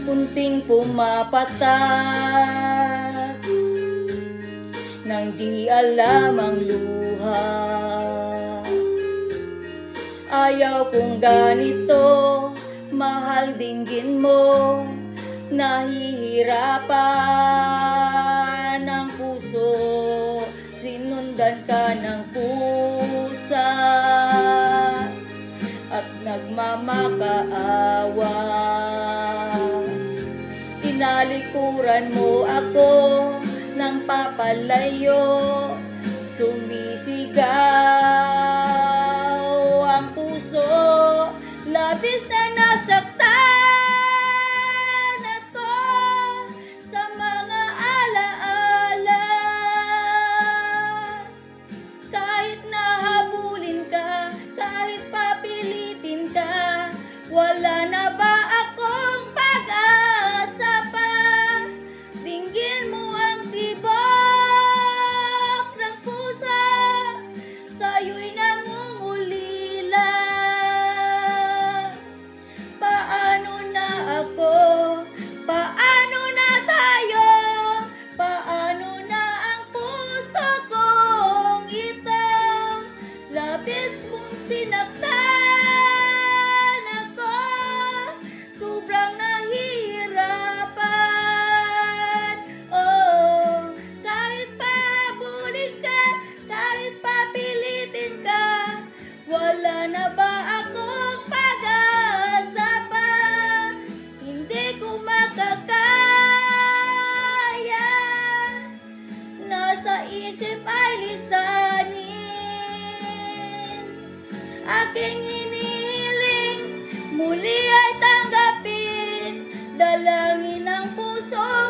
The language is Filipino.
Unting pumapatak nang di alam ang luha. Ayaw kong ganito, mahal dinggin mo. Nahihirapan ang puso, sinundan ka ng pusa at nagmamakaawa. Tinalikuran mo ako ng papalayo, sumisigaw ang puso, labis na nasaktan ako sa mga alaala. Kahit nahabulin ka, kahit papilitin ka, wala na ba akong pag-asa pa? Dinggin mo ang tibok ng puso, sa'yo'y nangungulila. Paano na ako? Paano na tayo? Paano na ang puso kong ito? Labis mong sinaktan ako, sobrang nahihirapan. Oh, kahit pahabulin ka, kahit papilitin ka, wala na ba akong pag-asa pa? Hindi ko makakaya, nasa isip ay lisanin. Aking hinihiling, muli ay tanggapin, dalangin ng puso